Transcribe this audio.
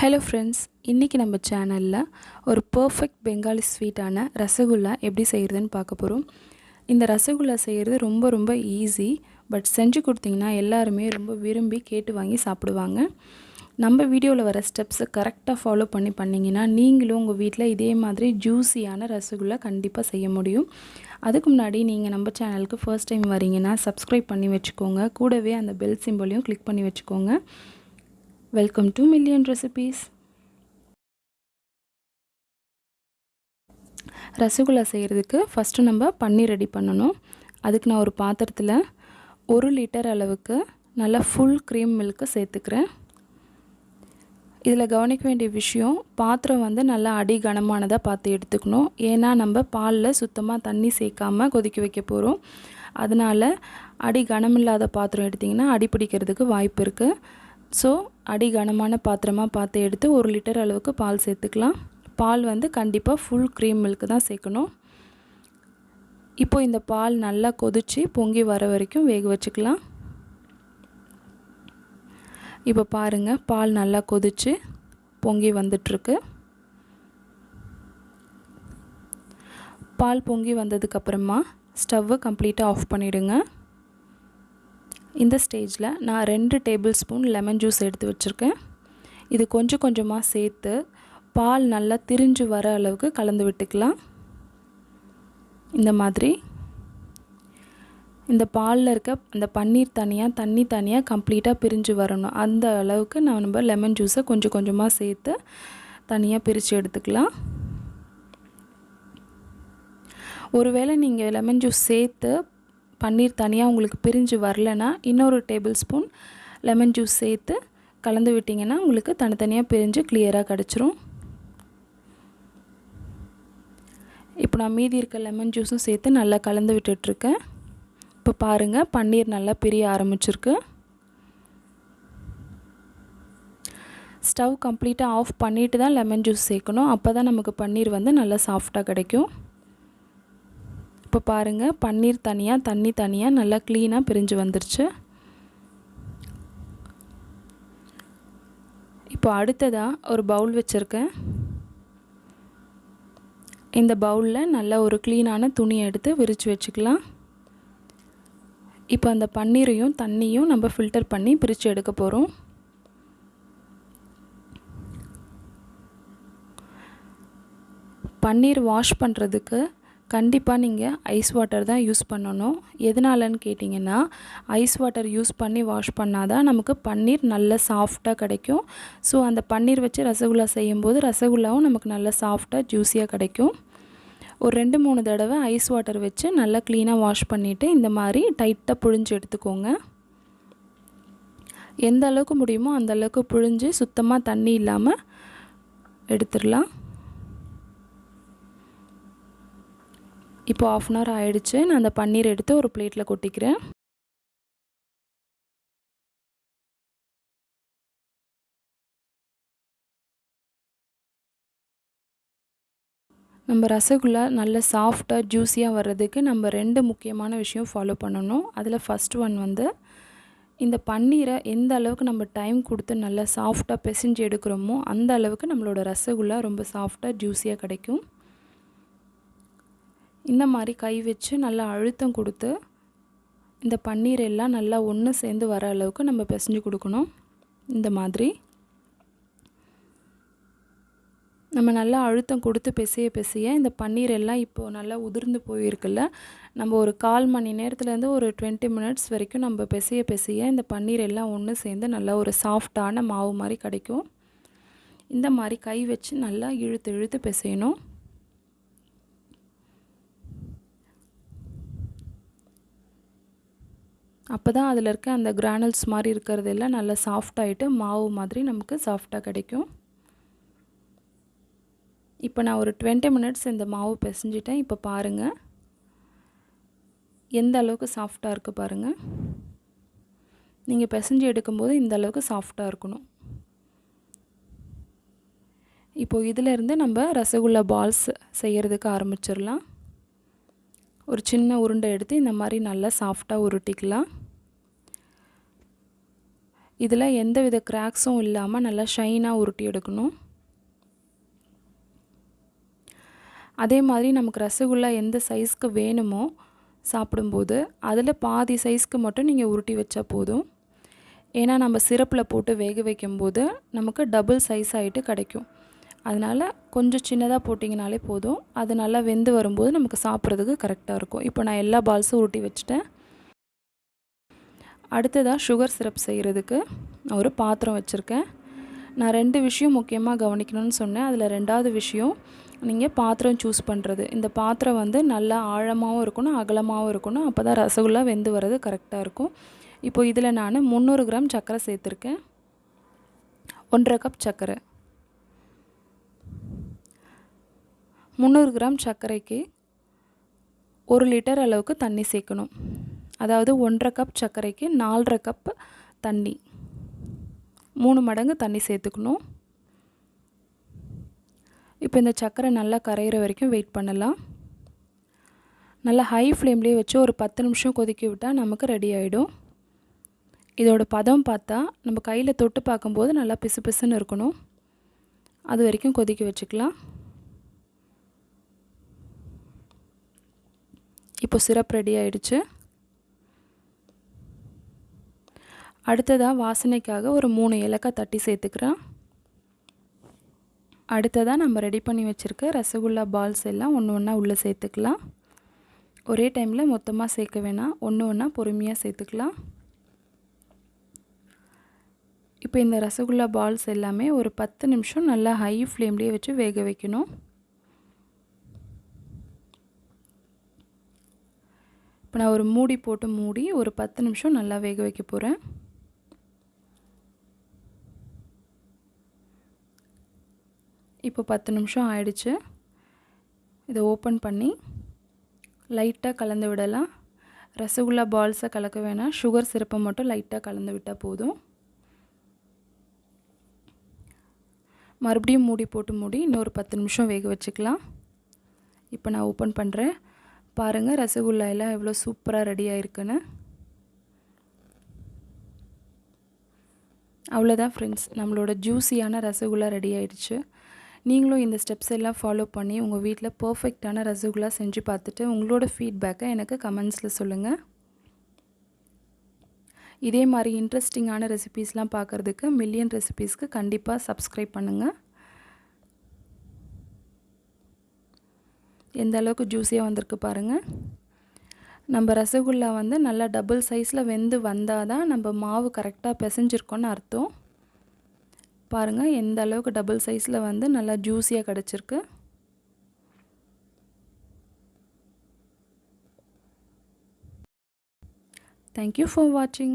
Hello friends, இன்னைக்கு நம்ம சேனல்ல ஒரு பெர்ஃபெக்ட் பெங்காலி ஸ்வீட்டான ரசகுல்லா எப்படி செய்யறதுன்னு பார்க்க போறோம். இந்த ரசகுல்லா செய்யிறது ரொம்ப ஈஸி. பட் செஞ்சு கொடுத்தீங்கன்னா எல்லாரும் ரொம்ப விரும்பி கேட்டு வாங்கி சாப்பிடுவாங்க. நம்ம வீடியோல வர ஸ்டெப்ஸ் கரெக்ட்டா ஃபாலோ பண்ணீங்கன்னா நீங்களும் உங்க வீட்ல இதே மாதிரி ஜூஸியான ரசகுல்லா கண்டிப்பா செய்ய முடியும். அதுக்கு முன்னாடி நீங்க நம்ம சேனலுக்கு ஃபர்ஸ்ட் டைம் வரீங்கன்னா சப்ஸ்கிரைப் பண்ணி வெச்சுக்கோங்க. கூடவே அந்த பெல் சிம்பலையும் கிளிக் பண்ணி வெச்சுக்கோங்க. Welcome to Million Recipes. Rasgulla செய்யிறதுக்கு ஃபர்ஸ்ட் நம்ம பன்னீர் ரெடி பண்ணனும். அதுக்கு நான் ஒரு பாத்திரத்துல 1 லிட்டர் அளவுக்கு நல்ல full cream milk சேர்த்துக்கிறேன். இதுல கவனிக்க வேண்டிய விஷயம் பாத்திரம் வந்து நல்ல அடி கனமானதா பார்த்து எடுத்துக்கணும். ஏனா நம்ம பால்ல சுத்தமா தண்ணி சேர்க்காம கொதிக்க வைக்க போறோம். அதனால அடி கனமில்லாத பாத்திரம் எடுத்தீங்கன்னா அடி பிடிக்கிறதுக்கு வாய்ப்பு இருக்கு. சோ அடி கனமான பாத்திரமா பார்த்து எடுத்து 1 லிட்டர் அளவுக்கு பால் சேர்த்துக்கலாம். பால் வந்து கண்டிப்பா full cream milk தான் சேர்க்கணும். இப்போ இந்த பால் நல்லா கொதிச்சி பொங்கி வர வரைக்கும் வேக வச்சுக்கலாம். இப்போ பாருங்க பால் நல்லா கொதிச்சு பொங்கி வந்துட்டு இருக்கு. பால் பொங்கி வந்ததுக்கு அப்புறமா ஸ்டவ் கம்ப்ளீட்டா ஆஃப் பண்ணிடுங்க. இந்த ஸ்டேஜ்ல நான் 2 டேபிள் ஸ்பூன் லெமன் ஜூஸ் எடுத்து வச்சிருக்கேன். இது கொஞ்சமா சேர்த்து பால் நல்லா திரிஞ்சு வர அளவுக்கு கலந்து விட்டுக்கலாம். இந்த மாதிரி இந்த பால்ல இருக்க அந்த பன்னீர் தனியா தண்ணி தனியா கம்ப்ளீட்டா பிரிஞ்சு வரணும். அந்த அளவுக்கு நம்ம லெமன் ஜூஸை கொஞ்சமா சேர்த்து தனியா பிரிச்சு எடுத்துக்கலாம். ஒருவேளை நீங்க லெமன் ஜூஸ் சேர்த்து பன்னீர் தனியா உங்களுக்கு பிரிஞ்சு வரலனா இன்னொரு டேபிள் ஸ்பூன் லெமன் ஜூஸ் சேர்த்து கலந்து விட்டீங்கன்னா உங்களுக்கு தனித்தனியா பிரிஞ்சு கிளியரா கிடைச்சிரும். இப்போ நான் மீதி இருக்க லெமன் ஜூஸும் சேர்த்து நல்லா கலந்து விட்டுட்டு இருக்கேன். இப்போ பாருங்க பன்னீர் நல்லா பிரிய ஆரம்பிச்சிருக்கு. ஸ்டவ் கம்ப்ளீட்டா ஆஃப் பண்ணிட்டு தான் லெமன் ஜூஸ் சேர்க்கணும். அப்பதான் நமக்கு பன்னீர் வந்து நல்லா சாஃப்ட்டா கிடைக்கும். இப்போ பாருங்க பன்னீர் தனியா தண்ணி தனியா நல்லா க்ளீனா பிரிஞ்சு வந்துருச்சு. இப்போ அடுத்ததா ஒரு பவுல் வச்சிருக்கேன். இந்த பவுல்ல நல்ல ஒரு க்ளீனான துணி எடுத்து விரிச்சு வெச்சுக்கலாம். இப்போ அந்த பன்னீரையும் தண்ணியும் நம்ம ஃபில்டர் பண்ணி பிரிச்சு எடுக்க போறோம். பன்னீர் வாஷ் பண்றதுக்கு கண்டிப்பா நீங்க ஐஸ் வாட்டர் தான் யூஸ் பண்ணனும். எதனாலன்னு கேட்டிங்கன்னா ஐஸ் வாட்டர் யூஸ் பண்ணி வாஷ் பண்ணாதான் நமக்கு பன்னீர் நல்ல சாஃப்ட்டா கிடைக்கும். சோ அந்த பன்னீர் வச்சு ரசகுல்லா செய்யும்போது ரசகுல்லாவும் நமக்கு நல்ல சாஃப்ட்டா ஜூஸியா கிடைக்கும். ஒரு 2-3 தடவை ஐஸ் வாட்டர் வச்சு நல்லா க்ளீனா வாஷ் பண்ணிட்டு இந்த மாதிரி டைட்டா புழிஞ்சு எடுத்துக்கோங்க. எந்த அளவுக்கு முடியுமோ அந்த அளவுக்கு புழிஞ்சு சுத்தமா தண்ணி இல்லாம எடுத்துறலாம். இப்போ 1/2 an hour ஆயிடுச்சு. நான் அந்த பன்னீர் எடுத்து ஒரு பிளேட்ல கொட்டிக்கிறேன். நம்ம ரசகுல்லா நல்ல சாஃப்ட்டா ஜூஸியா வரதுக்கு நம்ம 2 முக்கியமான விஷயம் ஃபாலோ பண்ணனும். அதுல ஃபர்ஸ்ட் ஒன் வந்து இந்த பன்னீரை எந்த அளவுக்கு நம்ம டைம் கொடுத்து நல்லா சாஃப்ட்டா பிசைஞ்சு எடுக்கறோமோ அந்த அளவுக்கு நம்மளோட ரசகுல்லா ரொம்ப சாஃப்ட்டா ஜூஸியா கிடைக்கும். இந்த மாதிரி கை வச்சு நல்லா அழுத்தம் கொடுத்து இந்த பன்னீர் எல்லாம் நல்லா ஒண்ணு சேர்ந்து வர அளவுக்கு நம்ம பிசைஞ்சு கொடுக்கணும். இந்த மாதிரி நம்ம நல்லா அழுத்தம் கொடுத்து பிசைய இந்த பன்னீர் எல்லாம் இப்போ நல்லா உதிர்ந்து போயிருக்குல்ல. நம்ம ஒரு 1/4 மணி நேரத்துல இருந்து ஒரு 20 minutes வரைக்கும் நம்ம பிசைய இந்த பன்னீர் எல்லாம் ஒண்ணு சேர்ந்து நல்ல ஒரு சாஃப்ட்டான மாவு மாதிரி கிடைக்கும். இந்த மாதிரி கை வச்சு நல்லா இழுத்து பிசையணும். அப்பதான் அதுல இருக்க அந்த கிரானுல்ஸ் மாதிரி இருக்குறது எல்லாம் நல்லா சாஃப்ட் ஆயிட்டு மாவு மாதிரி நமக்கு சாஃப்ட்டா கிடைக்கும். இப்போ நான் ஒரு 20 minutes இந்த மாவு பிசைஞ்சிட்டேன். இப்போ பாருங்க எந்த அளவுக்கு சாஃப்ட்டா இருக்கு பாருங்க. நீங்க பிசைஞ்சு எடுக்கும்போது இந்த அளவுக்கு சாஃப்ட்டா இருக்கணும். இப்போ இதில இருந்து நம்ம ரசகுல்லா பால்ஸ் செய்யிறதுக்கு ஆரம்பிச்சிரலாம். ஒரு சின்ன உருண்டை எடுத்து இந்த மாதிரி நல்லா சாஃப்ட்டா உருட்டிக்கலாம். இதில் எந்தவித கிராக்ஸும் இல்லாமல் நல்லா ஷைனாக உருட்டி எடுக்கணும். அதே மாதிரி நமக்கு ரசகுல்லா எந்த சைஸ்க்கு வேணுமோ சாப்பிடும்போது அதில் பாதி சைஸ்க்கு மட்டும் நீங்கள் உருட்டி வச்சா போதும். ஏன்னா நம்ம சிரப்பில் போட்டு வேக வைக்கும்போது நமக்கு டபுள் சைஸ் ஆகிட்டு கிடைக்கும். அதனால் கொஞ்சம் சின்னதாக போட்டிங்கனாலே போதும். அது நல்லா வெந்து வரும்போது நமக்கு சாப்பிட்றதுக்கு கரெக்டாக இருக்கும். இப்போ நான் எல்லா பால்ஸும் உருட்டி வச்சுட்டேன். அடுத்ததாக சுகர் சிரப் செய்கிறதுக்கு நான் ஒரு பாத்திரம் வச்சுருக்கேன். நான் 2 விஷயம் முக்கியமாக கவனிக்கணும்னு சொன்னேன். அதில் 2வது விஷயம் நீங்கள் பாத்திரம் சூஸ் பண்ணுறது. இந்த பாத்திரம் வந்து நல்லா ஆழமாகவும் இருக்கணும், அகலமாகவும் இருக்கணும். அப்போ தான் ரசகுல்லா வெந்து வர்றது கரெக்டாக இருக்கும். இப்போ இதில் நான் 300 கிராம் சர்க்கரை சேர்த்துருக்கேன். 1.5 கப் சர்க்கரை. 300 கிராம் சர்க்கரைக்கு 1 லிட்டர் அளவுக்கு தண்ணி சேர்க்கணும். அதாவது 1.5 கப் சர்க்கரைக்கு 4.5 கப் தண்ணி, 3 மடங்கு தண்ணி சேர்த்துக்கணும். இப்போ இந்த சர்க்கரை நல்லா கரையிற வரைக்கும் வெயிட் பண்ணலாம். நல்லா ஹை ஃப்ளேம்லேயே வச்சு ஒரு 10 நிமிஷம் கொதிக்க விட்டால் நமக்கு ரெடி ஆகிடும். இதோட பதம் பார்த்தா நம்ம கையில் தொட்டு பார்க்கும்போது நல்லா பிசு பிசுன்னு இருக்கணும். அது வரைக்கும் கொதிக்க வச்சுக்கலாம். இப்போ சிரப் ரெடி ஆகிடுச்சு. அடுத்ததாக வாசனைக்காக ஒரு 3 ஏலக்காய் தட்டி சேர்த்துக்கிறேன். அடுத்ததாக நம்ம ரெடி பண்ணி வச்சுருக்க ரசகுல்லா பால்ஸ் எல்லாம் ஒன்று ஒன்றா உள்ளே சேர்த்துக்கலாம். ஒரே டைமில் மொத்தமாக சேர்க்க வேணாம், ஒன்று ஒன்றா பொறுமையாக சேர்த்துக்கலாம். இப்போ இந்த ரசகுல்லா பால்ஸ் எல்லாமே ஒரு 10 நிமிஷம் நல்லா ஹை ஃப்ளேம்லேயே வச்சு வேக வைக்கணும். இப்போ நான் ஒரு மூடி போட்டு மூடி ஒரு 10 நிமிஷம் நல்லா வேக வைக்க போகிறேன். இப்போ 10 நிமிஷம் ஆயிடுச்சு. இதை ஓப்பன் பண்ணி லைட்டாக கலந்து விடலாம். ரசகுல்லா பால்ஸை கலக்க வேணாம், சுகர் சிரப்பை மட்டும் லைட்டாக கலந்து விட்டால் போதும். மறுபடியும் மூடி போட்டு மூடி இன்னொரு 10 நிமிஷம் வேக வச்சுக்கலாம். இப்போ நான் ஓப்பன் பண்ணுறேன். பாருங்கள் ரசகுல்லா எல்லாம் எவ்வளோ சூப்பராக ரெடி ஆகிருக்குன்னு. அவ்வளோதான் ஃப்ரெண்ட்ஸ், நம்மளோட ஜூஸியான ரசகுல்லா ரெடி ஆகிடுச்சு. நீங்களும் இந்த ஸ்டெப்ஸ் எல்லாம் ஃபாலோ பண்ணி உங்கள் வீட்டில் பர்ஃபெக்டான ரசகுல்லா செஞ்சு பார்த்துட்டு உங்களோட ஃபீட்பேக்கை எனக்கு கமெண்ட்ஸில் சொல்லுங்கள். இதே மாதிரி இன்ட்ரெஸ்டிங்கான ரெசிபீஸ்லாம் பார்க்குறதுக்கு மில்லியன் ரெசிபீஸ்க்கு கண்டிப்பாக சப்ஸ்கிரைப் பண்ணுங்கள். எந்த அளவுக்கு ஜூஸியாக வந்திருக்கு பாருங்கள். நம்ம ரசகுல்லா வந்து நல்லா டபுள் சைஸில் வெந்து வந்தால் தான் நம்ம மாவு கரெக்டாக பிசைஞ்சிருக்கோன்னு அர்த்தம். பாருங்கள் எந்த அளவுக்கு டபுள் சைஸில் வந்து நல்லா ஜூஸியாக கிடச்சிருக்கு. Thank you for watching.